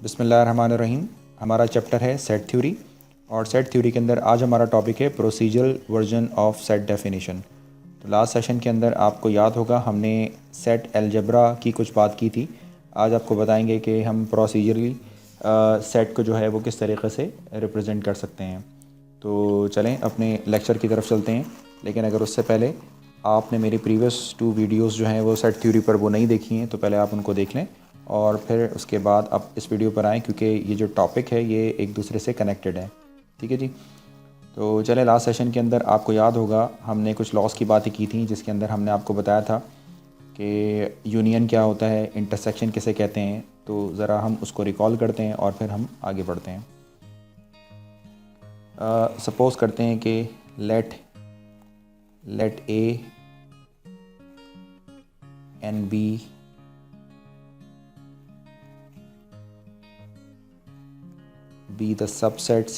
बिस्मिल्लाहिर्रहमानिर्रहीम। हमारा चैप्टर है सेट थ्योरी और सेट थ्योरी के अंदर आज हमारा टॉपिक है procedural version of set definition. तो लास्ट सेशन के अंदर आपको याद होगा हमने सेट अलजेब्रा की कुछ बात की थी। आज आपको बताएंगे कि हम प्रोसीजरली सेट को जो है वो किस तरीके से रिप्रेजेंट कर सकते हैं। तो चलें अपने लेक्चर की तरफ चलते हैं, लेकिन अगर उससे पहले आपने मेरी प्रीवियस 2 वीडियोस जो हैं वो सेट थ्योरी पर वो नहीं देखी हैं तो पहले आप उनको देख लें और फिर उसके बाद आप इस वीडियो पर आएँ, क्योंकि ये जो टॉपिक है ये एक दूसरे से कनेक्टेड है। ठीक है जी। तो चले, लास्ट सेशन के अंदर आपको याद होगा हमने कुछ लॉस की बातें की थी, जिसके अंदर हमने आपको बताया था कि यूनियन क्या होता है, इंटरसेक्शन किसे कहते हैं। तो ज़रा हम उसको रिकॉल करते हैं और फिर हम आगे बढ़ते हैं। सपोज़ करते हैं कि let A and B be the subsets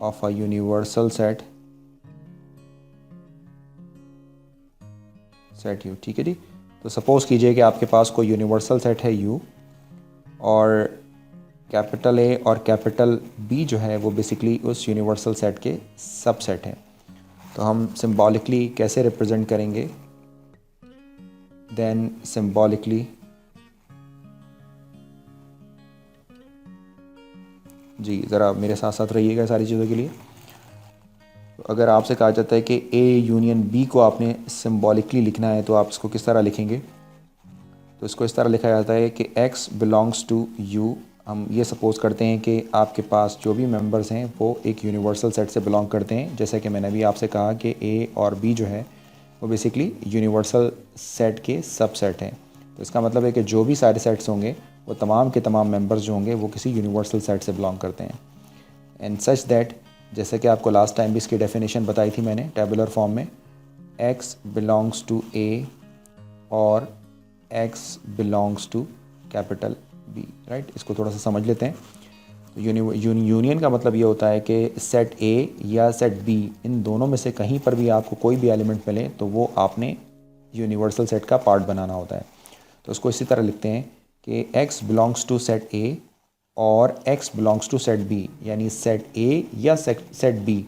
of a universal set U। ठीक है जी। तो सपोज़ कीजिए कि आपके पास कोई यूनिवर्सल सेट है U और कैपिटल A और कैपिटल B जो है वो बेसिकली उस यूनिवर्सल सेट के सबसेट हैं। तो हम सिंबॉलिकली कैसे रिप्रेजेंट करेंगे? देन सिंबॉलिकली जी ज़रा मेरे साथ साथ रहिएगा सारी चीज़ों के लिए। तो अगर आपसे कहा जाता है कि A यूनियन B को आपने सिंबॉलिकली लिखना है तो आप इसको किस तरह लिखेंगे? तो इसको इस तरह लिखा जाता है कि X बिलोंग्स टू U। हम ये सपोज़ करते हैं कि आपके पास जो भी मेंबर्स हैं वो एक यूनिवर्सल सेट से बिलोंग करते हैं। जैसा कि मैंने अभी आपसे कहा कि A और B जो है वो बेसिकली यूनिवर्सल सेट के सबसेट हैं। तो इसका मतलब है कि जो भी सारे सेट्स होंगे वो तमाम के तमाम मेंबर्स जो होंगे वो किसी यूनिवर्सल सेट से बिलोंग करते हैं। एंड सच दैट, जैसे कि आपको लास्ट टाइम भी इसकी डेफिनेशन बताई थी मैंने टेबुलर फॉर्म में, X बिलोंग्स टू A और X belongs to capital B। Right, इसको थोड़ा सा समझ लेते हैं। तो यूनियन का मतलब ये होता है कि सेट A या सेट B, इन दोनों में से कहीं पर भी आपको कोई भी एलिमेंट मिले तो वो आपने यूनिवर्सल सेट का पार्ट बनाना होता है। तो उसको इसी तरह लिखते हैं कि X belongs to set A और X belongs to set B, यानी सेट A या सेट B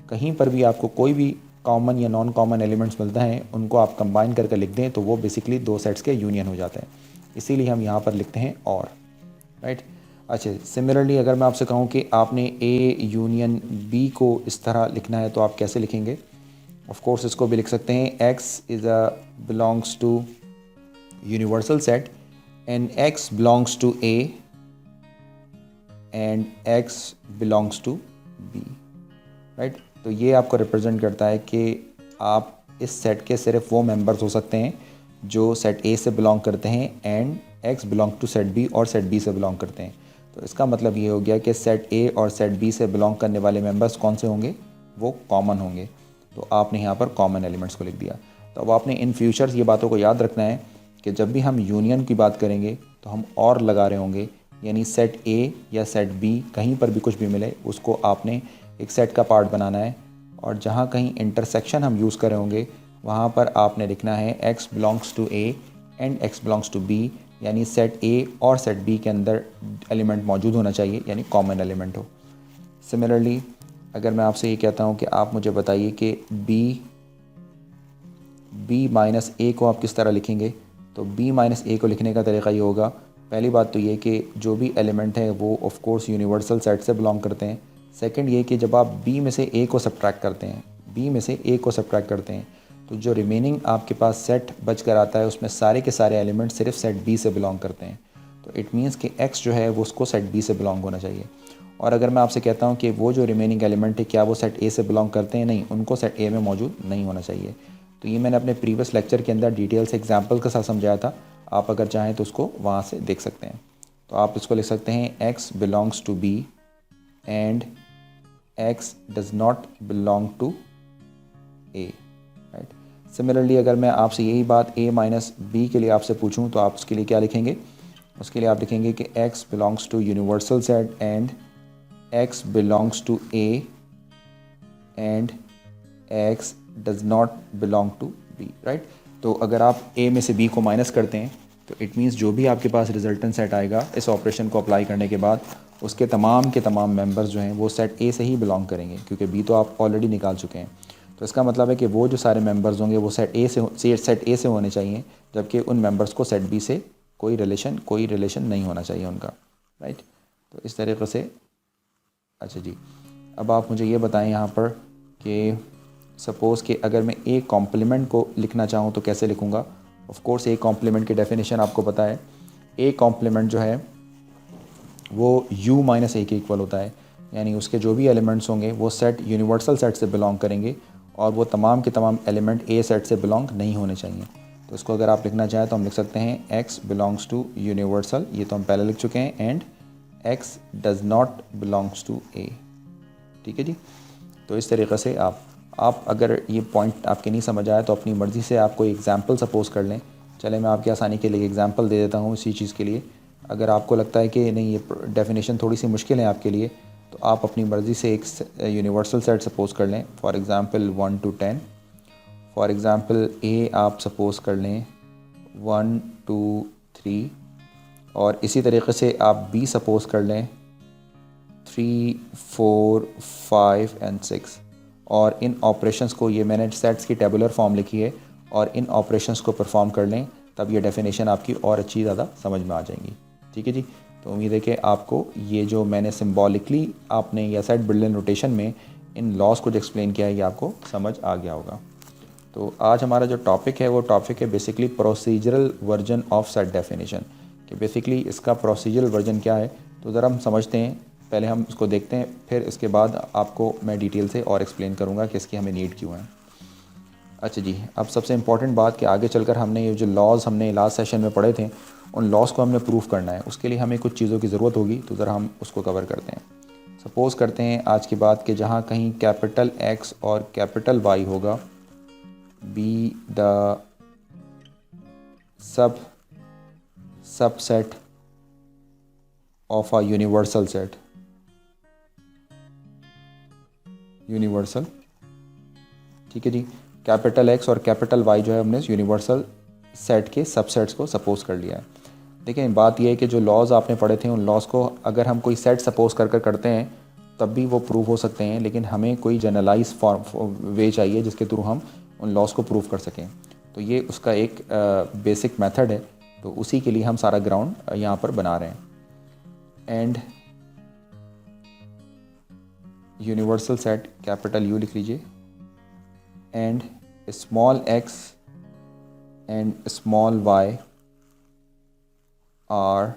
कहीं पर भी आपको कोई भी कॉमन या नॉन कॉमन एलिमेंट्स मिलता है, उनको आप कंबाइन करके लिख दें तो वो बेसिकली दो सेट्स के यूनियन हो जाते हैं। इसीलिए हम यहाँ पर लिखते हैं और। राइट। अच्छा, सिमिलरली अगर मैं आपसे कहूँ कि आपने A यूनियन B को इस तरह लिखना है तो आप कैसे लिखेंगे? ऑफ कोर्स इसको भी लिख सकते हैं X is a belongs to universal set and X belongs to A and X belongs to B। Right. तो ये आपको रिप्रेजेंट करता है कि आप इस सेट के सिर्फ वो मेंबर्स हो सकते हैं जो सेट A से बिलोंग करते हैं and X belong to set B और सेट B से बिलोंग करते हैं। तो इसका मतलब ये हो गया कि सेट A और सेट B से बिलोंग करने वाले मेंबर्स कौन से होंगे? वो कॉमन होंगे। तो आपने यहाँ पर कॉमन एलिमेंट्स को लिख दिया। तो अब आपने इन फ्यूचर्स ये बातों को याद रखना है कि जब भी हम यूनियन की बात करेंगे तो हम और लगा रहे होंगे, यानी सेट A या सेट B कहीं पर भी कुछ भी मिले उसको आपने एक सेट का पार्ट बनाना है, और जहाँ कहीं इंटरसेक्शन हम यूज़ कर रहे होंगे वहाँ पर आपने लिखना है X belongs to A and X belongs to B, यानी सेट A और सेट B के अंदर एलिमेंट मौजूद होना चाहिए, यानी कॉमन एलिमेंट हो। सिमिलरली अगर मैं आपसे ये कहता हूँ कि आप मुझे बताइए कि B माइनस A को आप किस तरह लिखेंगे? तो B माइनस A को लिखने का तरीका ये होगा, पहली बात तो ये कि जो भी एलिमेंट है वो ऑफ कोर्स यूनिवर्सल सेट से बिलोंग करते हैं। सेकंड ये कि जब आप B में से A को सब्ट्रैक्ट करते हैं, B में से A को सब्ट्रैक्ट करते हैं तो जो रिमेनिंग आपके पास सेट बच कर आता है उसमें सारे के सारे एलिमेंट सिर्फ सेट B से बिलोंग करते हैं। तो इट मीन्स कि X जो है वो उसको सेट B से बिलोंग होना चाहिए। और अगर मैं आपसे कहता हूँ कि वो जो रिमेनिंग एलिमेंट है क्या वो सेट A से बिलोंग करते हैं? नहीं, उनको सेट A में मौजूद नहीं होना चाहिए। तो ये मैंने अपने प्रीवियस लेक्चर के अंदर डिटेल से एग्जाम्पल के साथ समझाया था, आप अगर चाहें तो उसको वहाँ से देख सकते हैं। तो आप इसको लिख सकते हैं X belongs to B and X does not belong to A। Right. Similarly अगर मैं आपसे यही बात A माइनस B के लिए आपसे पूछूं तो आप उसके लिए क्या लिखेंगे? उसके लिए आप लिखेंगे कि X belongs to universal set and X belongs to A and x does not belong to B, right. तो अगर आप ए में से बी को माइनस करते हैं तो इट मीन्स जो भी आपके पास रिजल्टेंट सेट आएगा इस ऑपरेशन को अप्लाई करने के बाद उसके तमाम के तमाम मेंबर्स जो हैं वो सेट ए से ही बिलोंग करेंगे, क्योंकि बी तो आप ऑलरेडी निकाल चुके हैं। तो इसका मतलब है कि वो जो सारे मेंबर्स होंगे वो सेट ए से होने चाहिए, जबकि उन मेंबर्स को सेट बी से कोई रिलेशन नहीं होना चाहिए उनका, राइट। तो इस तरीके से अच्छा जी, अब आप मुझे ये बताएं यहाँ पर कि सपोज़ कि अगर मैं ए कॉम्प्लीमेंट को लिखना चाहूँ तो कैसे लिखूँगा। ऑफ कोर्स ए कॉम्प्लीमेंट की डेफिनेशन आपको पता है। ए कॉम्प्लीमेंट जो है वो u माइनस ए के इक्वल होता है, यानी उसके जो भी एलिमेंट्स होंगे वो सेट यूनिवर्सल सेट से बिलोंग करेंगे और वो तमाम के तमाम एलिमेंट ए सेट से बिलोंग नहीं होने चाहिए। तो इसको अगर आप लिखना चाहें तो हम लिख सकते हैं x बिलोंग्स टू यूनिवर्सल, ये तो हम पहले लिख चुके हैं, and x does not belongs to A. ठीक है जी। तो इस तरीक़े से आप अगर ये पॉइंट आपके नहीं समझ आया तो अपनी मर्ज़ी से आप कोई एग्जांपल सपोज़ कर लें। चले मैं आपकी आसानी के लिए एग्जांपल दे देता हूँ इसी चीज़ के लिए। अगर आपको लगता है कि नहीं ये डेफिनेशन थोड़ी सी मुश्किल है आपके लिए तो आप अपनी मर्ज़ी से एक यूनिवर्सल सेट सपोज़ कर लें। For example 1 to 10। For example ए आप सपोज़ कर लें 1 2 3, और इसी तरीके से आप बी सपोज़ कर लें 3 4 5 and 6। और इन ऑपरेशंस को, ये मैंने सेट्स की टेबुलर फॉर्म लिखी है, और इन ऑपरेशंस को परफॉर्म कर लें तब ये डेफिनेशन आपकी और अच्छी ज़्यादा समझ में आ जाएंगी। ठीक है जी। तो उम्मीद है कि आपको ये जो मैंने सिम्बॉलिकली आपने या सेट बिल्डिंग नोटेशन में इन लॉस को जो एक्सप्लेन किया है ये आपको समझ आ गया होगा। तो आज हमारा जो टॉपिक है वो टॉपिक है basically procedural version of set definition, कि बेसिकली इसका प्रोसीजरल वर्जन क्या है। तो ज़रा हम समझते हैं, पहले हम इसको देखते हैं, फिर इसके बाद आपको मैं डिटेल से और एक्सप्लेन करूँगा कि इसकी हमें नीड क्यों है। अच्छा जी, अब सबसे इम्पॉर्टेंट बात कि आगे चलकर हमने ये जो लॉज हमने लास्ट सेशन में पढ़े थे उन लॉस को हमने प्रूफ करना है। उसके लिए हमें कुछ चीज़ों की ज़रूरत होगी, तो ज़रा हम उसको कवर करते हैं। सपोज़ करते हैं आज की बात कि जहाँ कहीं कैपिटल X और कैपिटल Y होगा, be the subset of a universal set, universal. ठीक है जी। कैपिटल X और कैपिटल Y जो है हमने यूनिवर्सल सेट के सबसेट्स को सपोज कर लिया है। देखिए बात यह है कि जो लॉज आपने पढ़े थे उन लॉज को अगर हम कोई सेट सपोज कर करते हैं तब भी वो प्रूव हो सकते हैं, लेकिन हमें कोई जनरलाइज फॉर्म वे चाहिए जिसके थ्रू हम उन लॉज को प्रूव कर सकें। तो ये उसका एक बेसिक मेथड है, तो उसी के लिए हम सारा ग्राउंड यहाँ पर बना रहे हैं। And universal set capital U लिख लीजिए, and small x and small y are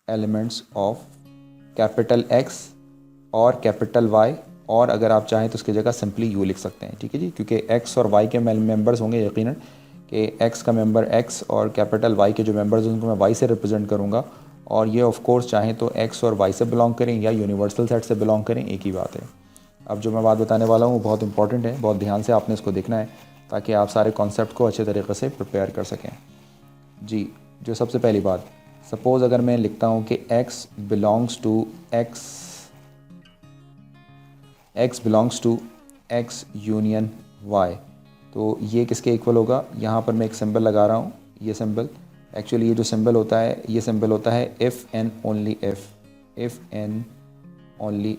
elements of capital X और कैपिटल Y, और अगर आप चाहें तो उसकी जगह सिंपली U लिख सकते हैं। ठीक है जी, क्योंकि X और Y के मेंबर्स होंगे यकीनन कि X का मेंबर X और कैपिटल Y के जो मेंबर्स हैं उनको मैं Y से रिप्रेजेंट करूँगा, और ये ऑफ कोर्स चाहें तो X और Y से बिलोंग करें या यूनिवर्सल सेट से बिलोंग करें, एक ही बात है। अब जो मैं बात बताने वाला हूँ वो बहुत इंपॉर्टेंट है, बहुत ध्यान से आपने इसको देखना है ताकि आप सारे कॉन्सेप्ट को अच्छे तरीके से प्रिपेयर कर सकें। जी, जो सबसे पहली बात, सपोज़ अगर मैं लिखता हूँ कि x belongs to x union y, तो ये किसके इक्वल होगा। यहाँ पर मैं एक सिंबल लगा रहा हूँ, ये सिंबल एक्चुअली ये जो सिंबल होता है ये सिंबल होता है इफ़ एंड ओनली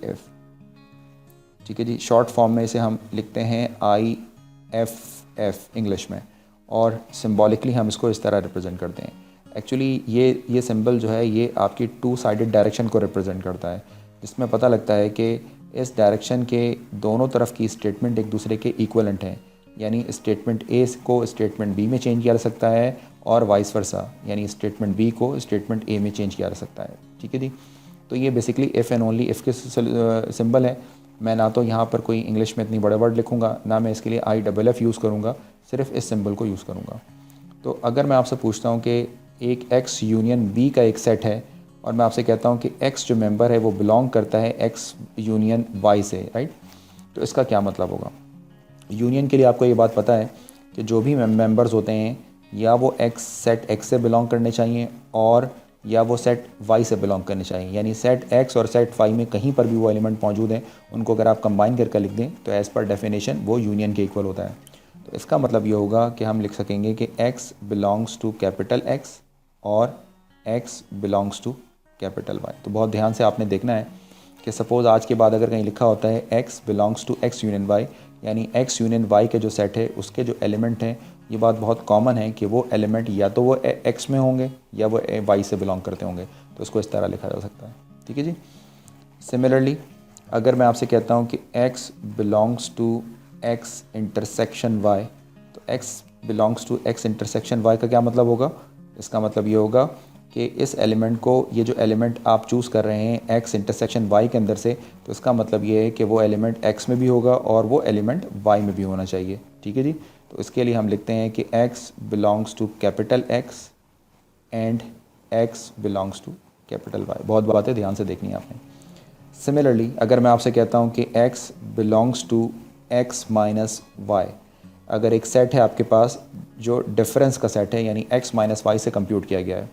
इफ़। ठीक है जी। शॉर्ट फॉर्म में इसे हम लिखते हैं IFF इंग्लिश में, और सिंबॉलिकली हम इसको इस तरह रिप्रेजेंट करते हैं। एक्चुअली ये सिंबल जो है ये आपकी 2 साइडेड डायरेक्शन को रिप्रेजेंट करता है, जिसमें पता लगता है कि इस डायरेक्शन के दोनों तरफ की स्टेटमेंट एक दूसरे के इक्वलेंट हैं, यानी स्टेटमेंट A को स्टेटमेंट B में चेंज किया जा सकता है और वाइस वर्सा, यानी स्टेटमेंट B को स्टेटमेंट A में चेंज किया जा सकता है। ठीक है जी। तो ये basically if and only if के सिंबल है। मैं ना तो यहाँ पर कोई इंग्लिश में इतनी बड़े वर्ड लिखूँगा, ना मैं इसके लिए IFF यूज़ करूँगा, सिर्फ इस सिंबल को यूज़ करूँगा। तो अगर मैं आपसे पूछता हूँ कि एक X यूनियन B का एक सेट है, और मैं आपसे कहता हूँ कि X जो मेंबर है वो बिलोंग करता है X यूनियन Y से, राइट, तो इसका क्या मतलब होगा। यूनियन के लिए आपको ये बात पता है कि जो भी मेंबर्स होते हैं या वो सेट X से बिलोंग करने चाहिए और या वो सेट वाई से बिलोंग करने चाहिए। यानी सेट एक्स और सेट वाई में कहीं पर भी वो एलिमेंट मौजूद हैं, उनको अगर आप कंबाइन करके लिख दें तो एज़ पर डेफिनेशन वो यूनियन के इक्वल होता है। तो इसका मतलब ये होगा कि हम लिख सकेंगे कि x belongs to capital X और x belongs to capital Y। तो बहुत ध्यान से आपने देखना है कि सपोज़ आज के बाद अगर कहीं लिखा होता है x belongs to x union y, यानी x यूनियन y के जो सेट है उसके जो एलिमेंट हैं, ये बात बहुत कॉमन है कि वो एलिमेंट या तो वो x में होंगे या वो y से बिलोंग करते होंगे। तो उसको इस तरह लिखा जा सकता है। ठीक है जी। सिमिलरली अगर मैं आपसे कहता हूँ कि x belongs to x intersection y, तो x belongs to x intersection y का क्या मतलब होगा? इसका मतलब ये होगा कि इस एलिमेंट को, ये जो एलिमेंट आप चूज़ कर रहे हैं x इंटरसेक्शन y के अंदर से, तो इसका मतलब ये है कि वो एलिमेंट x में भी होगा और वो एलिमेंट y में भी होना चाहिए। ठीक है जी। तो इसके लिए हम लिखते हैं कि x belongs to capital X and x belongs to capital Y। बहुत बातें ध्यान से देखनी है आपने। सिमिलरली अगर मैं आपसे कहता हूँ कि x belongs to x minus y, अगर एक सेट है आपके पास जो डिफरेंस का सेट है, यानी x माइनस वाई से कंप्यूट किया गया है,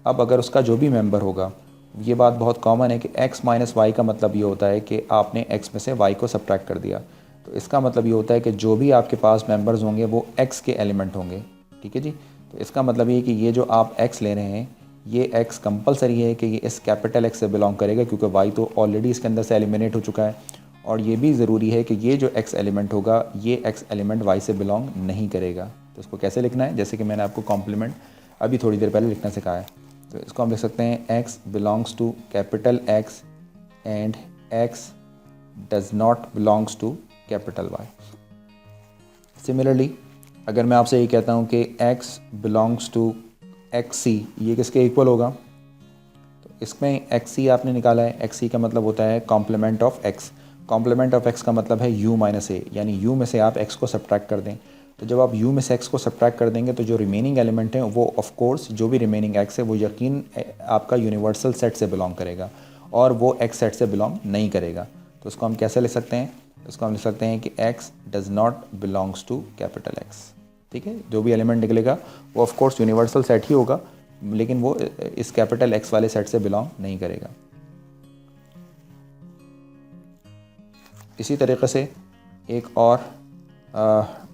अब अगर उसका जो भी मेंबर होगा, ये बात बहुत कॉमन है कि x माइनस वाई का मतलब ये होता है कि आपने x में से y को सब्ट्रैक्ट कर दिया। तो इसका मतलब ये होता है कि जो भी आपके पास मेंबर्स होंगे वो x के एलिमेंट होंगे। ठीक है जी। तो इसका मतलब ये कि ये जो आप x ले रहे हैं, ये x कंपलसरी है कि ये इस कैपिटल X से बिलोंग करेगा, क्योंकि y तो ऑलरेडी इसके अंदर से एलिमिनेट हो चुका है। और ये भी ज़रूरी है कि ये जो x एलिमेंट होगा, ये x एलिमेंट y से बिलोंग नहीं करेगा। तो इसको कैसे लिखना है? जैसे कि मैंने आपको कॉम्प्लीमेंट अभी थोड़ी देर पहले लिखना सिखाया है। तो इसको हम लिख सकते हैं x belongs to capital X and x does not belongs to capital Y। Similarly अगर मैं आपसे ये कहता हूँ कि x बिलोंग्स टू XC, ये किसके इक्वल होगा? तो इसमें XC आपने निकाला है, XC का मतलब होता है complement of x। Complement of x का मतलब है u माइनस a, यानी u में से आप x को सब्ट्रैक्ट कर दें। तो जब आप u में से x को सब्ट्रैक्ट कर देंगे तो जो रिमेनिंग एलिमेंट हैं वो ऑफ कोर्स, जो भी रिमेनिंग x है वो यकीन आपका यूनिवर्सल सेट से बिलोंग करेगा और वो x सेट से बिलोंग नहीं करेगा। तो उसको हम कैसे लिख सकते हैं? इसको हम लिख सकते हैं कि x does not belongs to capital X। ठीक है, जो भी एलिमेंट निकलेगा वो ऑफ कोर्स यूनिवर्सल सेट ही होगा, लेकिन वो इस कैपिटल X वाले सेट से बिलोंग नहीं करेगा। इसी तरीके से एक और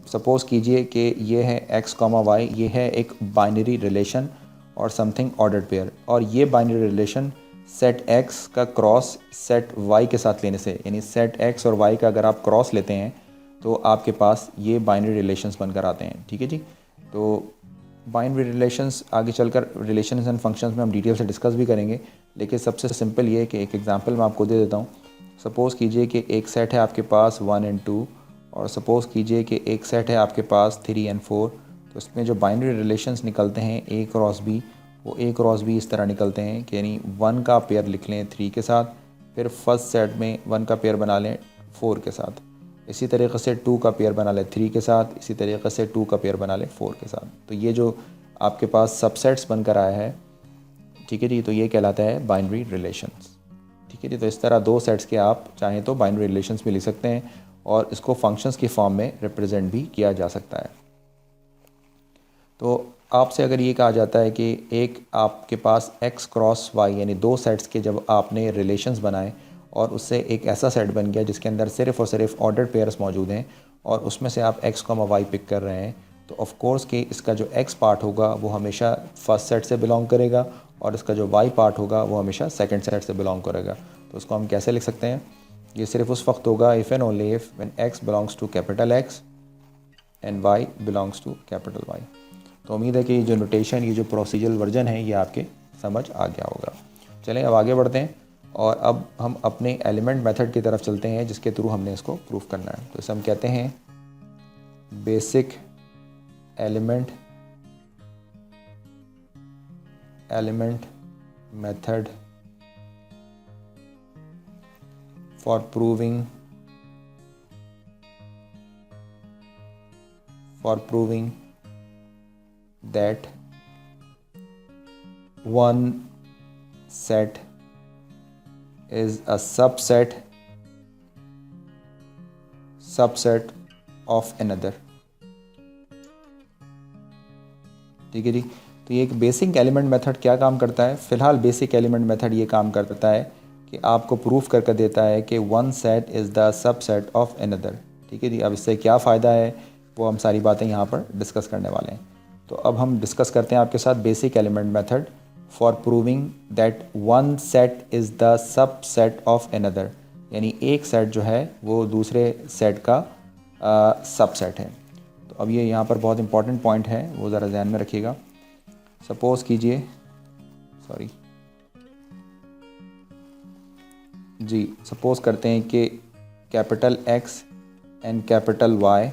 सपोज़ कीजिए कि ये है x कॉमा वाई, ये है एक बाइनरी रिलेशन और समथिंग ऑर्डर्ड पेयर, और ये बाइनरी रिलेशन सेट x का क्रॉस सेट y के साथ लेने से, यानी सेट x और y का अगर आप क्रॉस लेते हैं तो आपके पास ये बाइनरी रिलेशंस बनकर आते हैं। ठीक है जी। तो बाइनरी रिलेशंस आगे चलकर रिलेशंस एंड फंक्शंस में हम डिटेल से डिस्कस भी करेंगे, लेकिन सबसे सिंपल ये है कि एक एग्जांपल मैं आपको दे देता हूँ। सपोज़ कीजिए कि एक सेट है आपके पास 1 एंड 2, और सपोज़ कीजिए कि एक सेट है आपके पास 3 एंड 4। तो इसमें जो बाइनरी रिलेशंस निकलते हैं A क्रॉस B, वो A क्रॉस B इस तरह निकलते हैं कि यानी 1 का पेयर लिख लें 3 के साथ, फिर फर्स्ट सेट में 1 का पेयर बना लें 4 के साथ, इसी तरीके से 2 का पेयर बना लें 3 के साथ, इसी तरीके से 2 का पेयर बना लें 4 के साथ। तो ये जो आपके पास सबसेट्स बनकर आया है, ठीक है जी, तो ये कहलाता है बाइनरी रिलेशंस। ठीक है जी। तो इस तरह दो सेट्स के आप चाहें तो बाइनरी रिलेशंस भी लिख सकते हैं और इसको फंक्शंस की फॉर्म में रिप्रेजेंट भी किया जा सकता है। तो आपसे अगर ये कहा जाता है कि एक आपके पास x क्रॉस y, यानी दो सेट्स के जब आपने रिलेशंस बनाए और उससे एक ऐसा सेट बन गया जिसके अंदर सिर्फ़ और सिर्फ ऑर्डर्ड पेयर्स मौजूद हैं और उसमें से आप x कॉमा y पिक कर रहे हैं, तो ऑफ कोर्स कि इसका जो x पार्ट होगा वो हमेशा फर्स्ट सेट से बिलोंग करेगा और इसका जो y पार्ट होगा वो हमेशा सेकंड सेट से बिलोंग करेगा। तो उसको हम कैसे लिख सकते हैं? ये सिर्फ उस वक्त होगा if and only if when x belongs to capital X and y belongs to capital Y। तो उम्मीद है कि ये जो नोटेशन, ये जो प्रोसीजरल वर्जन है, ये आपके समझ आ गया होगा। चलें अब आगे बढ़ते हैं और अब हम अपने एलिमेंट मेथड की तरफ चलते हैं जिसके थ्रू हमने इसको प्रूफ करना है। तो इसे हम कहते हैं basic element method for proving that one set is a subset of another। ठीक है जी। तो ये एक बेसिक एलिमेंट मेथड क्या काम करता है? फ़िलहाल बेसिक एलिमेंट मेथड ये काम करता है कि आपको प्रूफ करके देता है कि one set is the subset of another. ठीक है जी। अब इससे क्या फ़ायदा है वो हम सारी बातें यहाँ पर डिस्कस करने वाले हैं। तो अब हम डिस्कस करते हैं आपके साथ basic element method for proving that one set is the subset of another, यानी एक सेट जो है वो दूसरे सेट का सबसेट है। तो अब ये यहाँ पर बहुत इंपॉर्टेंट पॉइंट है, वो ज़रा ध्यान में रखिएगा। सपोज़ कीजिए, सॉरी जी, सपोज़ करते हैं कि capital X and capital Y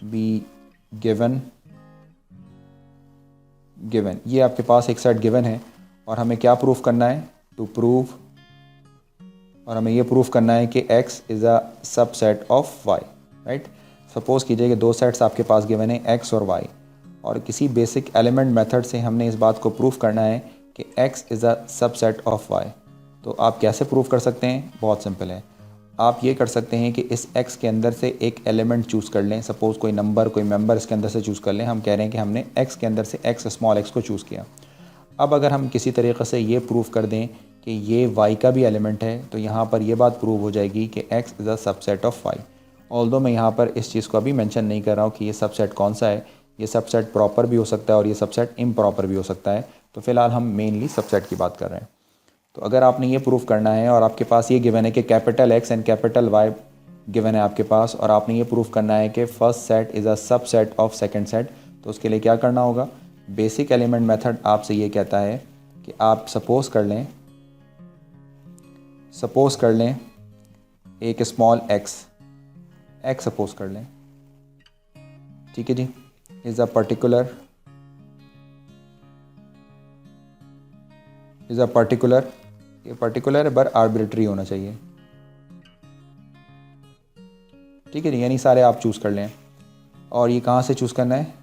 be given ये आपके पास एक सेट गिवन है और हमें क्या प्रूफ करना है? टू प्रूव, और हमें ये प्रूफ करना है कि X is a subset of Y, right. Suppose कीजिए कि दो सेट्स आपके पास गिवन है X और Y, और किसी बेसिक एलिमेंट मेथड से हमने इस बात को प्रूफ करना है कि X is a subset of Y। तो आप कैसे प्रूफ कर सकते हैं? बहुत सिंपल है। आप ये कर सकते हैं कि इस X के अंदर से एक एलिमेंट चूज़ कर लें। सपोज़ कोई नंबर, कोई मेंबर इसके अंदर से चूज़ कर लें। हम कह रहे हैं कि हमने X के अंदर से X स्मॉल x को चूज़ किया। अब अगर हम किसी तरीक़े से ये प्रूफ कर दें कि ये Y का भी एलिमेंट है, तो यहाँ पर ये बात प्रूव हो जाएगी कि X is a subset of Y। Although मैं यहाँ पर इस चीज़ को अभी मेंशन नहीं कर रहा हूँ कि ये सबसेट कौन सा है। ये सबसेट प्रॉपर भी हो सकता है और ये सबसेट इम्प्रॉपर भी हो सकता है। तो फ़िलहाल हम मेनली सबसेट की बात कर रहे हैं। तो अगर आपने ये प्रूफ करना है और आपके पास ये गिवन है कि capital X and capital Y given है आपके पास, और आपने ये प्रूफ करना है कि first set is a subset of second set, तो उसके लिए क्या करना होगा? बेसिक एलिमेंट मेथड आपसे ये कहता है कि आप सपोज़ कर लें एक स्मॉल x सपोज़ कर लें, ठीक है जी, इज़ अ पर्टिकुलर, ये पर्टिकुलर है पर आर्बिट्री होना चाहिए, ठीक है जी, यानी सारे आप चूज़ कर लें। और ये कहाँ से चूज़ करना है?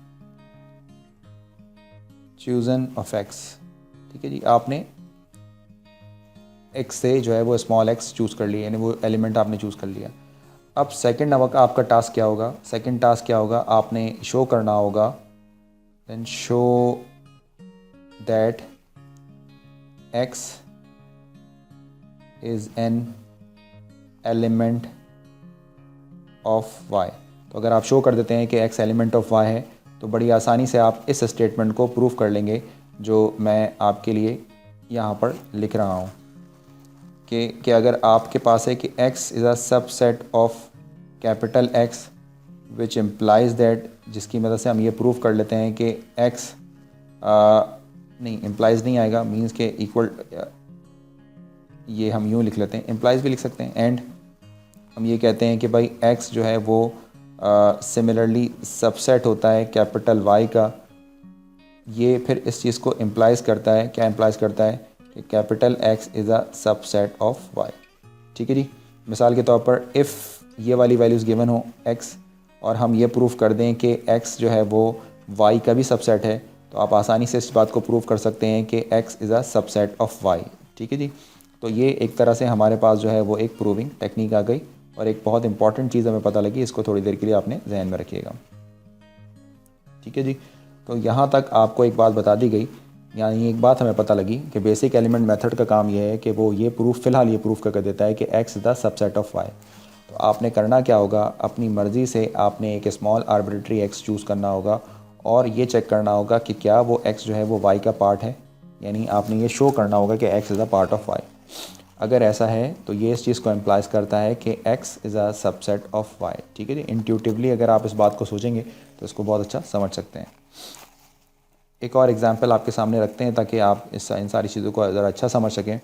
चूज़न ऑफ x, ठीक है जी। आपने x से जो है वो स्मॉल x चूज़ कर लिया, यानी वो एलिमेंट आपने चूज़ कर लिया। अब सेकंड आपका टास्क क्या होगा? सेकंड टास्क क्या होगा? आपने शो करना होगा, then show that x is an element of y। तो अगर आप शो कर देते हैं कि x एलिमेंट ऑफ y है, तो बड़ी आसानी से आप इस स्टेटमेंट को प्रूफ कर लेंगे जो मैं आपके लिए यहाँ पर लिख रहा हूँ कि अगर आपके पास है कि x is a subset of capital X which implies that, जिसकी मदद से हम ये प्रूफ कर लेते हैं कि x नहीं, इम्प्लाइज नहीं आएगा, मीन्स के इक्वल, ये हम यूँ लिख लेते हैं, इम्प्लाइज भी लिख सकते हैं। एंड हम ये कहते हैं कि भाई x जो है वो सिमिलरली सबसेट होता है कैपिटल Y का। ये फिर इस चीज़ को इम्प्लाइज करता है, क्या इम्प्लाइज करता है? कि capital X is a subset of Y, ठीक है जी। मिसाल के तौर पर इफ़ ये वाली वैल्यूज़ गिवन हो x, और हम ये प्रूफ कर दें कि x जो है वो y का भी सबसेट है, तो आप आसानी से इस बात को प्रूफ कर सकते हैं कि x is a subset of y, ठीक है जी। तो ये एक तरह से हमारे पास जो है वो एक प्रूविंग टेक्निक आ गई, और एक बहुत इंपॉर्टेंट चीज़ हमें पता लगी, इसको थोड़ी देर के लिए आपने जहन में रखिएगा, ठीक है जी। तो यहाँ तक आपको एक बात बता दी गई, यानी एक बात हमें पता लगी कि बेसिक एलिमेंट मेथड का काम ये है कि वो ये प्रूफ, फ़िलहाल ये प्रूफ करके देता है कि x is the subset of y। तो आपने करना क्या होगा? अपनी मर्ज़ी से आपने एक स्मॉल आर्बिट्री x चूज़ करना होगा और ये चेक करना होगा कि क्या वो x जो है वो y का पार्ट है, यानी आपने ये शो करना होगा कि x is a part of y। अगर ऐसा है तो ये इस चीज़ को इम्प्लाइज करता है कि x is a subset of y, ठीक है जी। इंट्यूटिवली अगर आप इस बात को सोचेंगे तो इसको बहुत अच्छा समझ सकते हैं। एक और एग्जांपल आपके सामने रखते हैं ताकि आप इन सारी चीज़ों को ज़रा अच्छा समझ सकें।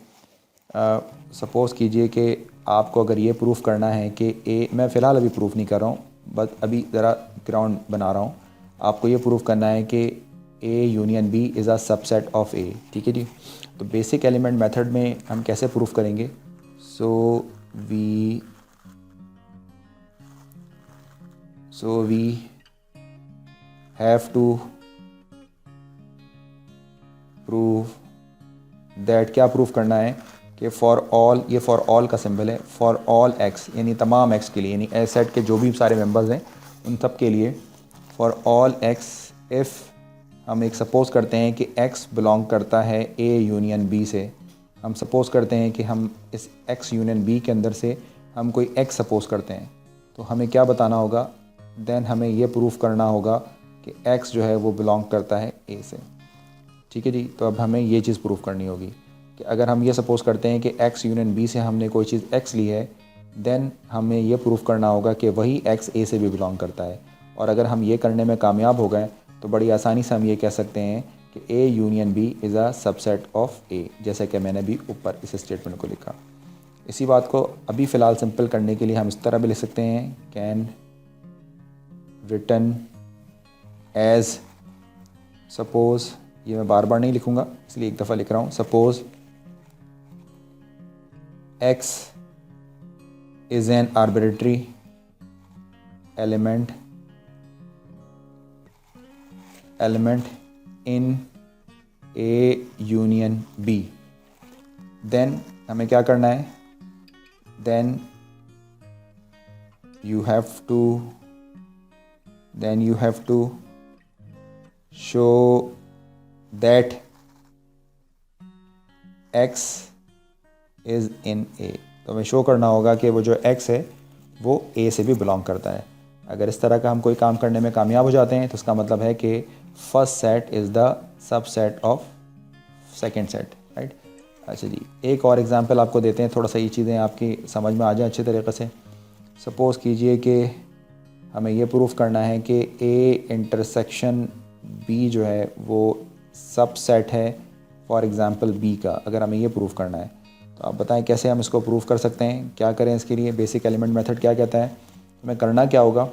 सपोज़ कीजिए कि आपको अगर ये प्रूफ करना है कि मैं फ़िलहाल अभी प्रूफ नहीं कर रहा हूँ, बस अभी ज़रा ग्राउंड बना रहा हूँ। आपको ये प्रूफ करना है कि A union B is a subset of A, ठीक है जी। तो बेसिक एलिमेंट मेथड में हम कैसे प्रूफ करेंगे? So we have to prove that, क्या प्रूफ करना है? कि फॉर ऑल, ये फॉर ऑल का सिंबल है, फॉर ऑल x, यानी तमाम x के लिए, यानी ए सेट के जो भी सारे मेंबर्स हैं उन सब के लिए, फॉर ऑल x इफ़ हम एक सपोज़ करते हैं कि x बिलोंग करता है A यूनियन B से। हम सपोज़ करते हैं कि हम इस x यूनियन B के अंदर से हम कोई x सपोज़ करते हैं, तो हमें क्या बताना होगा, देन हमें ये प्रूफ करना होगा कि x जो है वो बिलोंग करता है A से। ठीक है जी। तो अब हमें ये चीज़ प्रूफ करनी होगी कि अगर हम ये सपोज़ करते हैं कि x यूनियन B से हमने कोई चीज़ x ली है, देन हमें ये प्रूफ करना होगा कि वही x A से भी बिलोंग करता है। और अगर हम ये करने में कामयाब हो गए तो बड़ी आसानी से हम ये कह सकते हैं कि A union B is a subset of A, जैसे कि मैंने भी ऊपर इस स्टेटमेंट को लिखा। इसी बात को अभी फ़िलहाल सिंपल करने के लिए हम इस तरह भी लिख सकते हैं, कैन रिटन एज, सपोज़, ये मैं बार बार नहीं लिखूँगा इसलिए एक दफ़ा लिख रहा हूँ, suppose x is an arbitrary element in A union B, then हमें क्या करना है, then you have to show that x is in A। तो हमें शो करना होगा कि वो जो x है वो A से भी बिलोंग करता है। अगर इस तरह का हम कोई काम करने में कामयाब हो जाते हैं तो इसका मतलब है कि first set is the subset of second set, right. अच्छा जी, एक और एग्जांपल आपको देते हैं, थोड़ा सा ये चीज़ें आपकी समझ में आ जाए अच्छे तरीक़े से। सपोज़ कीजिए कि हमें ये प्रूफ करना है कि A इंटरसेक्शन B जो है वो सबसेट है फॉर एग्ज़ाम्पल B का। अगर हमें ये प्रूफ करना है तो आप बताएं कैसे हम इसको प्रूफ कर सकते हैं, क्या करें इसके लिए, बेसिक एलिमेंट मेथड क्या कहता है, हमें करना क्या होगा।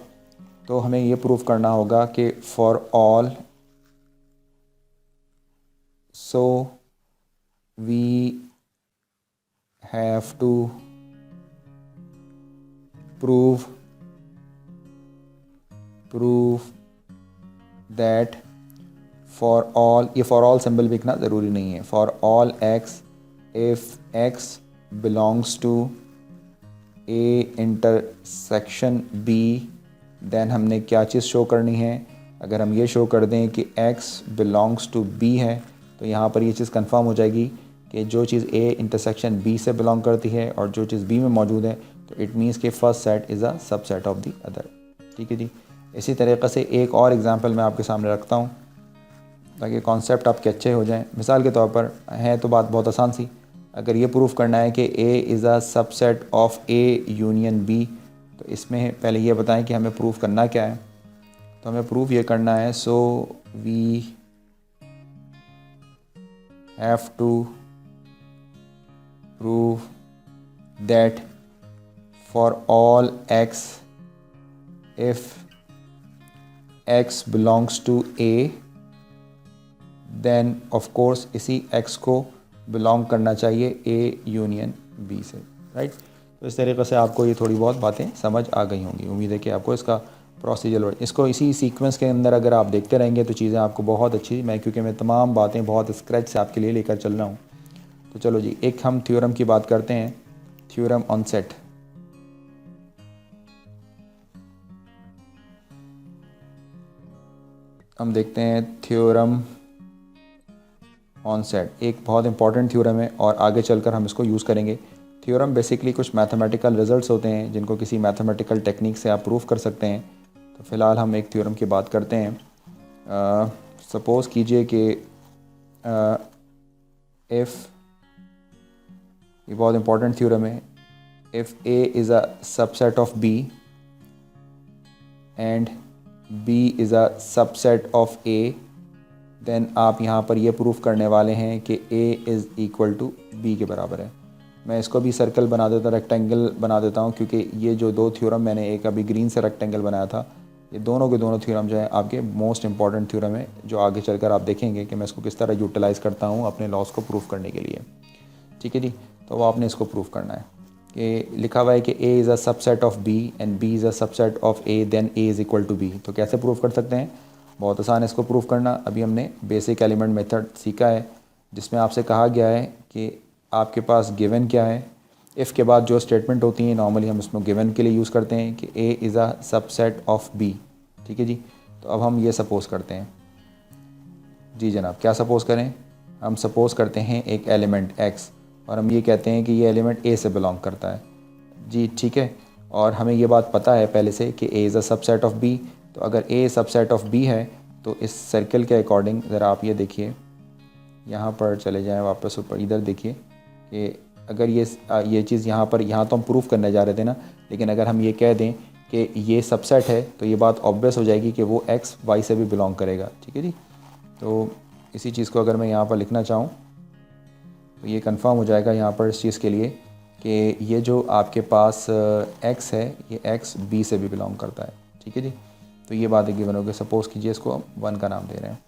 तो हमें ये प्रूफ करना होगा कि for all, so we have to prove that for all, ये फॉर ऑल सिंबल भी लिखना ज़रूरी नहीं है, for all x if x belongs to A intersection B, then हमने क्या चीज़ शो करनी है। अगर हम ये शो कर दें कि x belongs to B है तो यहाँ पर ये चीज़ कंफर्म हो जाएगी कि जो चीज़ A इंटरसेक्शन B से बिलोंग करती है और जो चीज़ B में मौजूद है, तो इट मीन्स कि first set is a subset of the other. ठीक है जी। इसी तरीक़े से एक और एग्ज़ाम्पल मैं आपके सामने रखता हूँ ताकि कॉन्सेप्ट आपके अच्छे हो जाएं। मिसाल के तौर पर है तो बात बहुत आसान सी, अगर ये प्रूफ करना है कि A is a subset of A union B, तो इसमें पहले ये बताएं कि हमें प्रूफ करना क्या है। तो हमें प्रूफ ये करना है, so we have to prove that for all x if x belongs to A, then of course इसी x को बिलोंग करना चाहिए A यूनियन B से, राइट। तो इस तरीक़े से आपको ये थोड़ी बहुत बातें समझ आ गई होंगी। उम्मीद है कि आपको इसका प्रोसीजर, इसको इसी सीक्वेंस के अंदर अगर आप देखते रहेंगे तो चीज़ें आपको बहुत अच्छी, क्योंकि मैं तमाम बातें बहुत स्क्रैच से आपके लिए लेकर चल रहा हूँ। तो चलो जी, एक हम थ्योरम की बात करते हैं, थ्योरम ऑन सेट। हम देखते हैं थ्योरम ऑन सेट, एक बहुत इंपॉर्टेंट थ्योरम है और आगे चलकर हम इसको यूज़ करेंगे। थ्योरम बेसिकली कुछ मैथमेटिकल रिजल्ट्स होते हैं जिनको किसी मैथमेटिकल टेक्निक से आप प्रूफ कर सकते हैं। तो फ़िलहाल हम एक थ्योरम की बात करते हैं। सपोज़ कीजिए कि इफ़, ये बहुत इंपॉर्टेंट थ्योरम है, if A is a subset of B and B is a subset of A, then आप यहाँ पर ये प्रूफ करने वाले हैं कि A is equal to B के बराबर है। मैं इसको भी सर्कल बना देता, रेक्टेंगल बना देता हूँ, क्योंकि ये जो दो थ्योरम मैंने एक अभी ग्रीन से रेक्टेंगल बनाया था, ये दोनों के दोनों थ्योरम जो है आपके मोस्ट इंपॉर्टेंट थ्योरम है, जो आगे चलकर आप देखेंगे कि मैं इसको किस तरह यूटिलाइज़ करता हूँ अपने लॉस को प्रूफ करने के लिए। ठीक है जी। तो वो आपने इसको प्रूफ करना है कि लिखा हुआ है कि A is a subset of B and B is a subset of A, then A is equal to B। तो कैसे प्रूफ कर सकते हैं, बहुत आसान है इसको प्रूफ करना। अभी हमने बेसिक एलिमेंट मेथड सीखा है जिसमें आपसे कहा गया है कि आपके पास गिवन क्या है। इफ़ के बाद जो स्टेटमेंट होती हैं नॉर्मली हम उसमें गिवन के लिए यूज़ करते हैं कि A is a subset of B। ठीक है जी। तो अब हम ये सपोज़ करते हैं जी जनाब, क्या सपोज़ करें? हम सपोज़ करते हैं एक एलिमेंट x और हम ये कहते हैं कि ये एलिमेंट a से बिलोंग करता है। जी ठीक है, और हमें ये बात पता है पहले से कि a is a subset of b। तो अगर a सबसेट ऑफ b है तो इस सर्कल के अकॉर्डिंग ज़रा आप ये देखिए, यहाँ पर चले जाएं वापस ऊपर, इधर देखिए कि अगर ये चीज़ यहाँ तो हम प्रूफ करने जा रहे थे ना, लेकिन अगर हम ये कह दें कि ये सबसेट है तो ये बात ऑब्वियस हो जाएगी कि वो x y से भी बिलोंग करेगा। ठीक है जी, तो इसी चीज़ को अगर मैं यहाँ पर लिखना चाहूँ तो ये कंफर्म हो जाएगा यहाँ पर इस चीज़ के लिए कि ये जो आपके पास x है ये x b से भी बिलोंग करता है। ठीक है जी, तो ये बात है गिवन हो गई। सपोज़ कीजिए इसको हम 1 का नाम दे रहे हैं।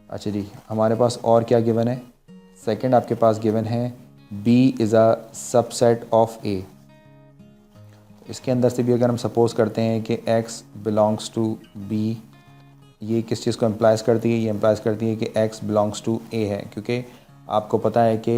अच्छा जी, हमारे पास और क्या गिवन है? सेकंड आपके पास गिवन है b is a subset of a। इसके अंदर से भी अगर हम सपोज़ करते हैं कि x बिलोंग्स टू b, ये किस चीज़ को इम्प्लाइज़ करती है? ये इम्प्लाइज़ करती है कि x बिलोंग्स टू a है, क्योंकि आपको पता है कि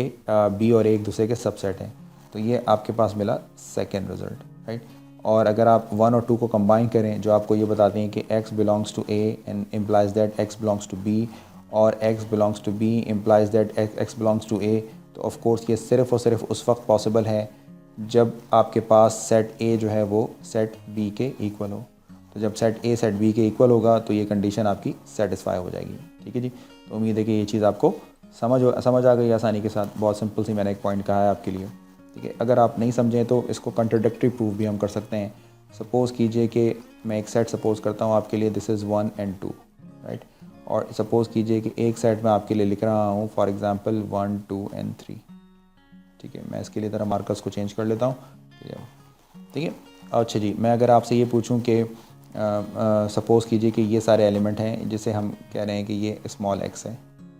b और a एक दूसरे के सबसेट हैं। तो ये आपके पास मिला सेकेंड रिज़ल्ट, राइट। और अगर आप 1 और 2 को कंबाइन करें, जो आपको ये बताते हैं कि x belongs to a and implies that x belongs to b, और x belongs to b implies that x belongs to a, तो ऑफ़ कोर्स ये सिर्फ़ और सिर्फ उस वक्त पॉसिबल है जब आपके पास सेट A जो है वो सेट B के इक्वल हो। तो जब सेट A सेट B के इक्वल होगा तो ये कंडीशन आपकी सेटिस्फाई हो जाएगी। ठीक है जी, तो उम्मीद है कि ये चीज़ आपको समझ आ गई आसानी के साथ। बहुत सिंपल सी मैंने एक पॉइंट कहा है आपके लिए। ठीक है, अगर आप नहीं समझें तो इसको कंट्राडिक्टरी प्रूफ भी हम कर सकते हैं। सपोज़ कीजिए कि मैं एक सेट सपोज़ करता हूँ आपके लिए, दिस इज़ 1 and 2, राइट। और सपोज़ कीजिए कि एक सेट में आपके लिए लिख रहा हूँ फॉर एग्ज़ाम्पल 1, 2 and 3। ठीक है, मैं इसके लिए ज़रा मार्कर्स को चेंज कर लेता हूँ। ठीक है, अच्छा जी, मैं अगर आपसे ये पूछूं कि सपोज़ कीजिए कि ये सारे एलिमेंट हैं जिसे हम कह रहे हैं कि ये स्मॉल x है।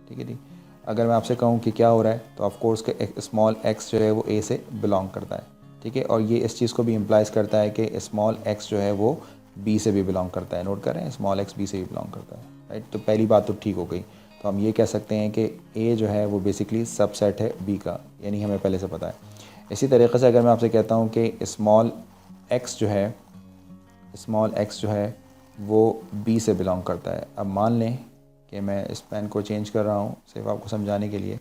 ठीक है जी, अगर मैं आपसे कहूँ कि क्या हो रहा है, तो ऑफ कोर्स के स्मॉल x जो है वो a से बिलोंग करता है। ठीक है, और ये इस चीज़ को भी इम्प्लाइज़ करता है कि स्मॉल x जो है वो b से भी बिलोंग करता है। नोट कर रहे हैं, स्मॉल x b से भी बिलोंग करता है, राइट। तो पहली बात तो ठीक हो गई। तो हम ये कह सकते हैं कि a जो है वो बेसिकली सबसेट है b का, यानी हमें पहले से पता है। इसी तरीके से अगर मैं आपसे कहता हूँ कि स्मॉल x जो है वो b से बिलोंग करता है। अब मान लें कि मैं इस पेन को चेंज कर रहा हूँ सिर्फ आपको समझाने के लिए।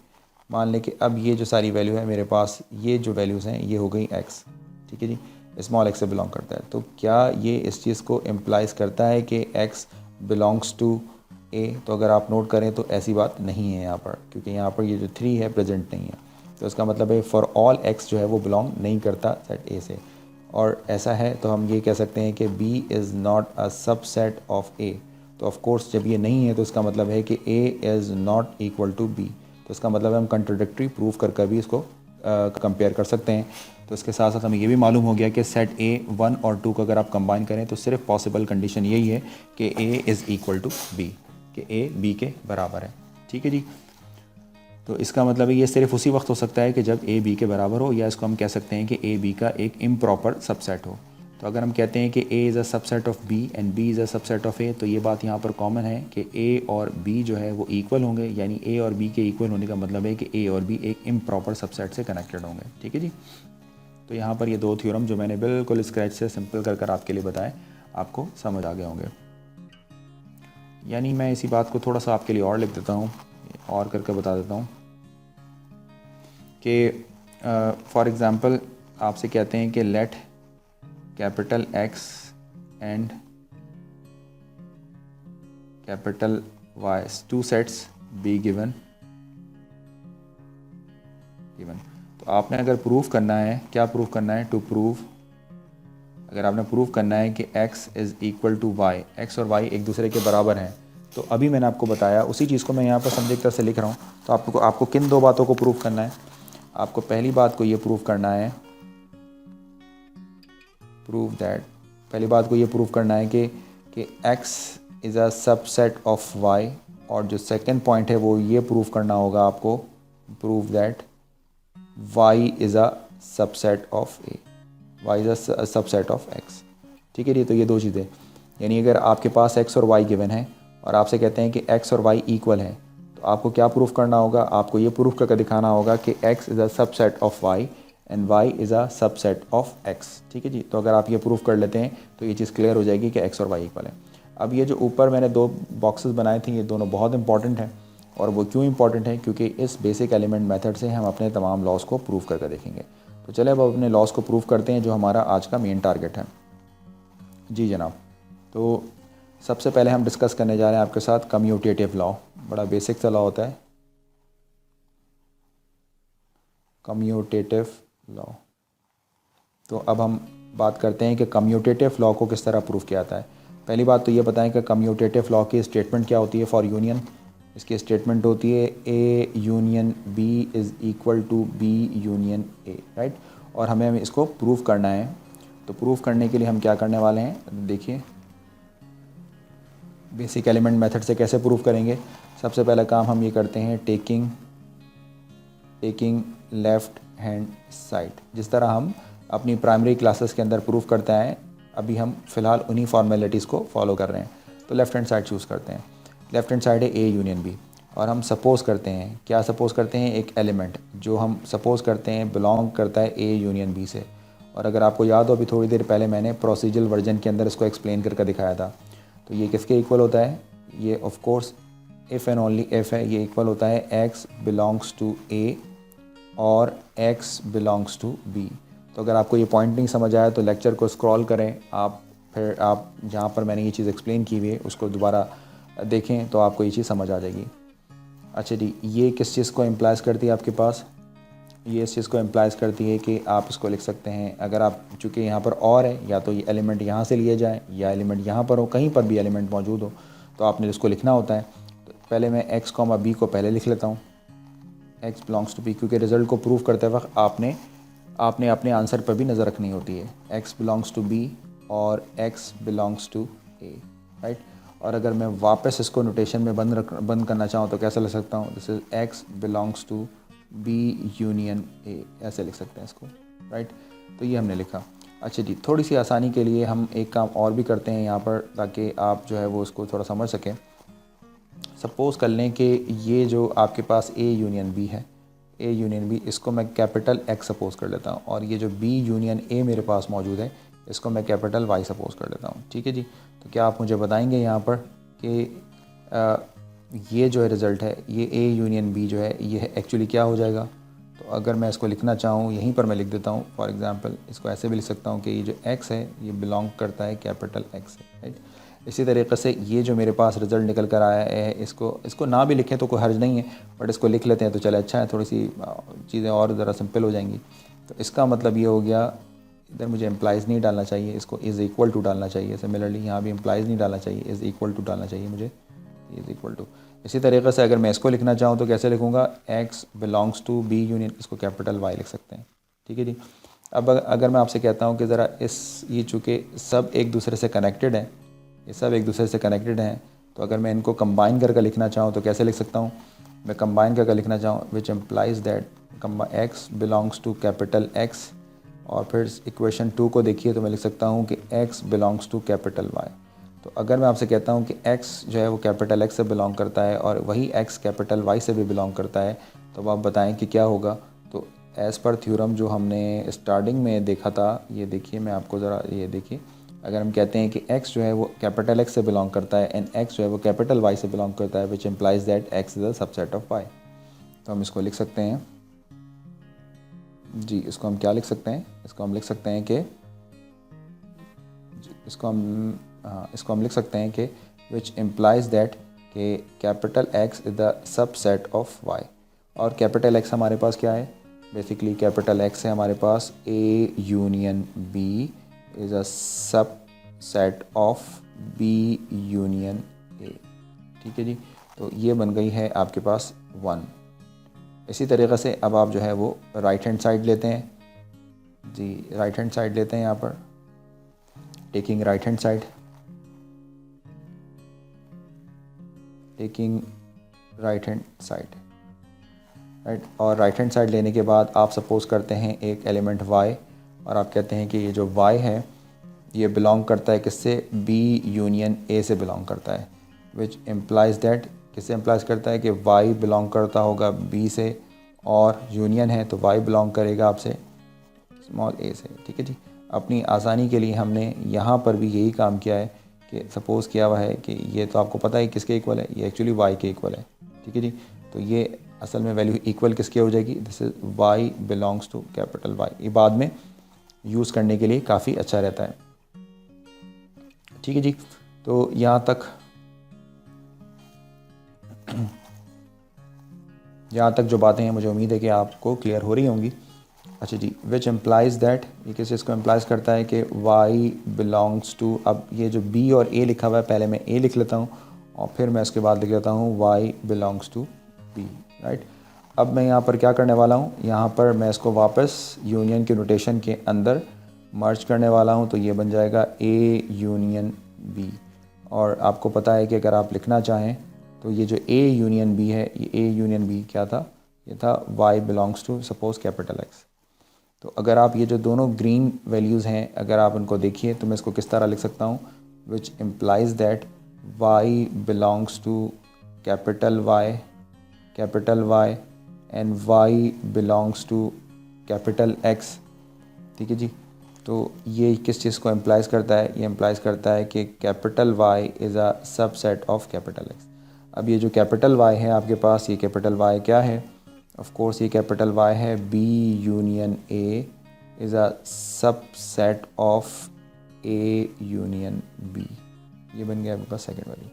मान लें कि अब ये जो सारी वैल्यू है मेरे पास, ये जो वैल्यूज़ हैं ये हो गई x। ठीक है जी, स्मॉल x से बिलोंग करता है। तो क्या ये इस चीज़ को इम्प्लाइज़ करता है कि x बिलोंग्स टू a? तो अगर आप नोट करें तो ऐसी बात नहीं है यहाँ पर, क्योंकि यहाँ पर ये जो 3 है प्रेजेंट नहीं है। तो इसका मतलब है फॉर ऑल x जो है वो बिलोंग नहीं करता सेट a से। और ऐसा है तो हम ये कह सकते हैं कि b is not a subset of a। तो ऑफ कोर्स जब ये नहीं है तो इसका मतलब है कि a is not equal to b। तो इसका मतलब है हम कंट्राडिक्टरी प्रूफ कर भी इसको कंपेयर कर सकते हैं। तो इसके साथ साथ हमें ये भी मालूम हो गया कि सेट a 1 और 2 को अगर आप कंबाइन करें तो सिर्फ पॉसिबल कंडीशन यही है कि a is equal to b, कि a b के बराबर है। ठीक है जी, तो इसका मतलब है ये सिर्फ उसी वक्त हो सकता है कि जब a b के बराबर हो, या इसको हम कह सकते हैं कि a b का एक इम्प्रॉपर सबसेट हो। तो अगर हम कहते हैं कि a is a subset of b and b is a subset of a, तो ये बात यहाँ पर कॉमन है कि a और b जो है वो इक्वल होंगे, यानी a और b के इक्वल होने का मतलब है कि a और b एक इम्प्रॉपर सबसेट से कनेक्टेड होंगे। ठीक है जी, तो यहाँ पर ये दो थ्योरम जो मैंने बिल्कुल स्क्रैच से सिंपल कर आपके लिए बताए, आपको समझ आ गए होंगे। यानी मैं इसी बात को थोड़ा सा आपके लिए और लिख देता हूँ, और करके बता देता हूँ कि फॉर एग्ज़ाम्पल आपसे कहते हैं कि let capital X and capital Y two sets be given. तो आपने अगर प्रूफ करना है, क्या प्रूफ करना है? टू प्रूव, अगर आपने प्रूफ करना है कि x is equal to y, x और y एक दूसरे के बराबर हैं, तो अभी मैंने आपको बताया उसी चीज़ को मैं यहाँ पर सब्जेक्ट तरह से लिख रहा हूँ। तो आपको किन दो बातों को प्रूफ करना है? आपको पहली बात को ये प्रूफ करना है, प्रूव दैट, पहली बात को ये प्रूफ करना है कि x is a subset of y, और जो सेकंड पॉइंट है वो ये प्रूफ करना होगा आपको, prove that y is a subset of a, y is a subset of x। ठीक है जी, तो ये दो चीज़ें, यानी अगर आपके पास x और y गिवन है और आपसे कहते हैं कि x और y इक्वल है, तो आपको क्या प्रूफ करना होगा? आपको ये प्रूफ करके दिखाना होगा कि x is a subset of y and y is a subset of x। ठीक है जी, तो अगर आप ये प्रूफ कर लेते हैं तो ये चीज़ क्लियर हो जाएगी कि x और y इक्वल है। अब ये जो ऊपर मैंने दो बॉक्सेस बनाए थे, ये दोनों बहुत इंपॉर्टेंट हैं और वो क्यों इंपॉर्टेंट है, क्योंकि इस बेसिक एलिमेंट मेथड से हम अपने तमाम लॉस को प्रूव करके देखेंगे। तो चले अब अपने लॉस को प्रूव करते हैं, जो हमारा आज का मेन टारगेट है। जी जनाब, तो सबसे पहले हम डिस्कस करने जा रहे हैं आपके साथ कम्यूटेटिव लॉ। बड़ा बेसिक सा लॉ होता है कम्यूटेटिव लॉ। तो अब हम बात करते हैं कि कम्यूटेटिव लॉ को किस तरह प्रूव किया जाता है। पहली बात तो ये बताएं कि कम्यूटेटिव लॉ की स्टेटमेंट क्या होती है फॉर यूनियन। इसकी स्टेटमेंट होती है A union B is equal to B union A, right. और हमें इसको प्रूव करना है। तो प्रूव करने के लिए हम क्या करने वाले हैं, देखिए बेसिक एलिमेंट मेथड से कैसे प्रूव करेंगे। सबसे पहला काम हम ये करते हैं टेकिंग लेफ़्ट हैंड साइड, जिस तरह हम अपनी प्राइमरी क्लासेस के अंदर प्रूव करते हैं। अभी हम फ़िलहाल उन्हीं फॉर्मेलिटीज़ को फॉलो कर रहे हैं। तो लेफ़्ट हैंड साइड चूज़ करते हैं। लेफ़्ट हैंड साइड है ए यूनियन बी, और हम सपोज़ करते हैं, क्या सपोज़ करते हैं, एक एलिमेंट जो हम सपोज़ करते हैं बिलोंग करता है ए यूनियन बी से। और अगर आपको याद हो, अभी थोड़ी देर पहले मैंने प्रोसीजरल वर्जन के अंदर इसको एक्सप्लेन करके दिखाया था। तो ये किसके इक्वल होता है, ये of course if and only if है। ये इक्वल होता है एक्स बिलोंग्स टू ए और एक्स बिलोंग्स टू बी। तो अगर आपको ये पॉइंट नहीं समझ आया तो लेक्चर को स्क्रॉल करें आप, फिर आप जहाँ पर मैंने ये चीज़ एक्सप्लेन की हुई है उसको दोबारा देखें तो आपको ये चीज़ समझ आ जाएगी। अच्छा जी, ये किस चीज़ को इम्प्लाइज़ करती है आपके पास, ये इस चीज़ को इम्प्लाइज़ करती है कि आप इसको लिख सकते हैं, अगर आप चूँकि यहाँ पर और है, या तो ये एलिमेंट यहाँ से लिए जाए या एलिमेंट यहाँ पर हो, कहीं पर भी एलिमेंट मौजूद हो तो आपने इसको लिखना होता है। तो पहले मैं एक्स कॉमा बी को पहले लिख लेता हूँ, एक्स बिलोंग्स टू बी, क्योंकि रिज़ल्ट को प्रूव करते वक्त आपने अपने आंसर पर भी नज़र रखनी होती है। एक्स बिलोंग्स टू बी और x belongs to A, right. और अगर मैं वापस इसको नोटेशन में बंद करना चाहूँ तो कैसे लिख सकता हूँ, this is x belongs to B union A, ऐसे लिख सकते हैं इसको, राइट। तो ये हमने लिखा। अच्छा जी, थोड़ी सी आसानी के लिए हम एक काम और भी करते हैं यहाँ पर, ताकि आप जो है वो उसको थोड़ा समझ सकें। सपोज़ कर लें कि ये जो आपके पास ए यूनियन बी है, ए यूनियन बी, इसको मैं कैपिटल एक्स सपोज़ कर लेता हूँ, और ये जो बी यूनियन ए मेरे पास मौजूद है इसको मैं कैपिटल वाई सपोज़ कर लेता हूँ, ठीक है जी। तो क्या आप मुझे बताएंगे यहाँ पर कि ये जो है रिज़ल्ट है, ये ए यूनियन बी जो है ये एक्चुअली क्या हो जाएगा। तो अगर मैं इसको लिखना चाहूँ, यहीं पर मैं लिख देता हूँ, फॉर एग्ज़ाम्पल इसको ऐसे भी लिख सकता हूँ कि ये जो एक्स है ये बिलोंग करता है कैपिटल एक्स से, राइट। इसी तरीके से ये जो मेरे पास रिज़ल्ट निकल कर आया है, इसको ना भी लिखें तो कोई हर्ज नहीं है, बट इसको लिख लेते हैं तो चले अच्छा है, थोड़ी सी चीज़ें और ज़रा सिंपल हो जाएंगी। तो इसका मतलब ये हो गया, इधर मुझे एम्प्लाइज़ नहीं डालना चाहिए, इसको इज़ इक्वल टू डालना चाहिए। सिमिलरली यहाँ भी एम्प्लाइज़ नहीं डालना चाहिए, इज़ इक्वल टू डालना चाहिए मुझे, इज़ इक्वल टू। इसी तरीके से अगर मैं इसको लिखना चाहूँ तो कैसे लिखूँगा, x belongs to B union, इसको कैपिटल वाई लिख सकते हैं, ठीक है जी। अब अगर मैं आपसे कहता हूँ कि ज़रा ये चूँकि सब एक दूसरे से कनेक्टेड हैं, ये सब एक दूसरे से कनेक्टेड हैं, तो अगर मैं इनको कंबाइन करके लिखना चाहूँ तो कैसे लिख सकता हूँ, मैं कंबाइन करके लिखना चाहूँ, which implies that X belongs to capital X, और फिर इक्वेशन 2 को देखिए तो मैं लिख सकता हूँ कि x belongs to capital y। तो अगर मैं आपसे कहता हूँ कि x जो है वो कैपिटल x से बिलोंग करता है और वही x कैपिटल y से भी बिलोंग करता है, तो अब आप बताएं कि क्या होगा। तो एज़ पर थ्योरम जो हमने स्टार्टिंग में देखा था, ये देखिए मैं आपको ज़रा ये देखिए, अगर हम कहते हैं कि x जो है वो कैपिटल x से बिलोंग करता है एंड x जो है वो कैपिटल y से बिलोंग करता है, which implies that x is a subset of y। तो हम इसको लिख सकते हैं जी, इसको हम क्या लिख सकते हैं, इसको हम लिख सकते हैं कि इसको हम लिख सकते हैं कि विच एम्प्लाइज़ दैट कि capital X is the subset of Y. और कैपिटल एक्स हमारे पास क्या है, बेसिकली कैपिटल एक्स है हमारे पास A union B is a subset of B union A, ठीक है जी। तो ये बन गई है आपके पास 1। इसी तरीक़े से अब आप जो है वो राइट हैंड साइड लेते हैं जी, राइट हैंड साइड लेते हैं यहाँ पर, taking right hand side, taking right hand side, right. और राइट हैंड साइड लेने के बाद आप सपोज़ करते हैं एक एलिमेंट y, और आप कहते हैं कि ये जो y है ये बिलोंग करता है किससे, b यूनियन a से बिलोंग करता है, विच एम्प्लाइज़ दैट, किससे एम्प्लाइज़ करता है कि y बिलोंग करता होगा b से, और यूनियन है तो y बिलोंग करेगा आपसे स्मॉल a से, ठीक है जी। अपनी आसानी के लिए हमने यहाँ पर भी यही काम किया है कि सपोज़ किया हुआ है कि ये तो आपको पता है किसके इक्वल है, ये एक्चुअली y के इक्वल है, ठीक है जी। तो ये असल में वैल्यू इक्वल किसके हो जाएगी, this is y belongs to capital Y। ये बाद में यूज़ करने के लिए काफ़ी अच्छा रहता है। ठीक है जी, तो यहाँ तक जो बातें हैं मुझे उम्मीद है कि आपको क्लियर हो रही होंगी। अच्छा जी, विच एम्प्लाइज़ दैट, ये किस चीज़ को एम्प्लाइज़ करता है कि y बिलोंग्स टू, अब ये जो b और a लिखा हुआ है पहले मैं a लिख लेता हूँ और फिर मैं इसके बाद लिख लेता हूँ y belongs to b, right. अब मैं यहाँ पर क्या करने वाला हूँ, यहाँ पर मैं इसको वापस यूनियन के नोटेशन के अंदर मर्ज करने वाला हूँ, तो ये बन जाएगा a यूनियन b। और आपको पता है कि अगर आप लिखना चाहें तो ये जो a यूनियन b है, ये a यूनियन b क्या था, ये था y belongs to suppose capital X। तो अगर आप ये जो दोनों ग्रीन वैल्यूज़ हैं अगर आप उनको देखिए तो मैं इसको किस तरह लिख सकता हूँ, which implies that y belongs to capital Y and y belongs to capital X। ठीक है जी, तो ये किस चीज़ को इम्प्लाइज़ करता है, ये इम्प्लाइज़ करता है कि capital Y is a subset of capital X। अब ये जो कैपिटल Y है आपके पास, ये कैपिटल Y क्या है, ऑफ कोर्स ये कैपिटल Y है B union A is a subset of A union B। ये बन गया आपके पास सेकेंड वैल्यू।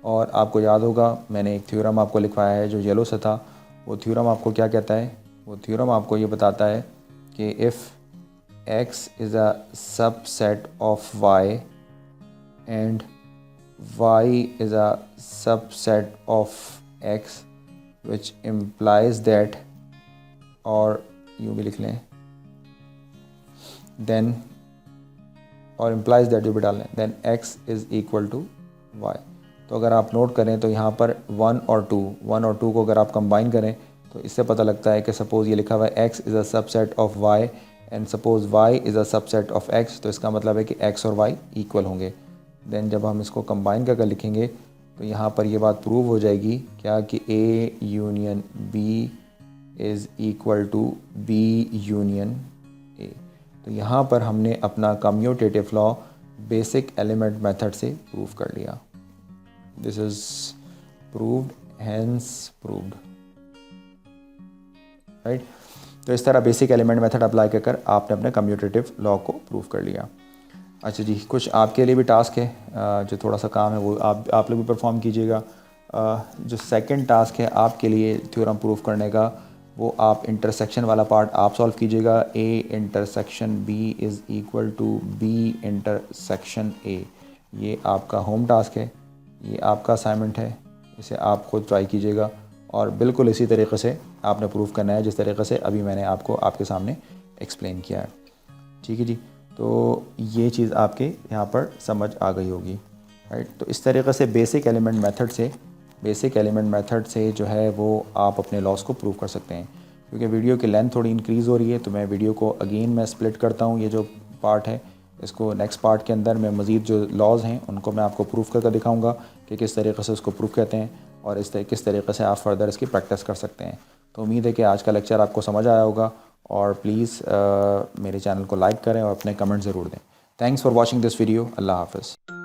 और आपको याद होगा मैंने एक थ्योरम आपको लिखवाया है जो येलो से था, वो थ्योरम आपको क्या कहता है, वो थ्योरम आपको ये बताता है कि if X is a subset of Y and Y is a subset of X which implies that, और यूँ भी लिख लें then, और implies that जो भी डाल लें then x is equal to y। तो अगर आप नोट करें तो यहाँ पर 1 और 2 को अगर आप कंबाइन करें तो इससे पता लगता है कि सपोज़ ये लिखा हुआ है x is a subset of y and suppose y is a subset of x, तो इसका मतलब है कि x और y इक्वल होंगे। देन जब हम इसको कंबाइन करके लिखेंगे तो यहाँ पर ये बात प्रूव हो जाएगी क्या कि A union B is equal to B union A। तो यहाँ पर हमने अपना commutative law basic element method से प्रूव कर लिया। This is proved, hence proved, right. तो इस तरह बेसिक एलिमेंट मेथड अप्लाई कर आपने अपने कम्यूटेटिव लॉ को प्रूव कर लिया। अच्छा जी, कुछ आपके लिए भी टास्क है, जो थोड़ा सा काम है वो आप लोग भी परफॉर्म कीजिएगा। जो सेकंड टास्क है आपके लिए थ्योरम प्रूफ करने का, वो आप इंटरसेक्शन वाला पार्ट आप सॉल्व कीजिएगा। A intersection B is equal to B intersection A। ये आपका होम टास्क है, ये आपका असाइनमेंट है, इसे आप खुद ट्राई कीजिएगा और बिल्कुल इसी तरीके से आपने प्रूफ करना है जिस तरीके से अभी मैंने आपको आपके सामने एक्सप्लेन किया है। ठीक है जी, तो ये चीज़ आपके यहाँ पर समझ आ गई होगी, राइट। तो इस तरीके से बेसिक एलिमेंट मेथड से जो है वो आप अपने लॉस को प्रूव कर सकते हैं। क्योंकि वीडियो की लेंथ थोड़ी इंक्रीज़ हो रही है तो मैं वीडियो को अगेन मैं स्प्लिट करता हूँ। ये जो पार्ट है इसको नेक्स्ट पार्ट के अंदर मैं मज़ीद जो लॉज हैं उनको मैं आपको प्रूफ करके दिखाऊँगा कि किस तरीके से उसको प्रूफ कहते हैं और किस तरीके से आप फर्दर इसकी प्रैक्टिस कर सकते हैं। तो उम्मीद है कि आज का लेक्चर आपको समझ आया होगा और प्लीज़ मेरे चैनल को लाइक करें और अपने कमेंट ज़रूर दें। Thanks for watching this video. अल्लाह हाफ़िज़।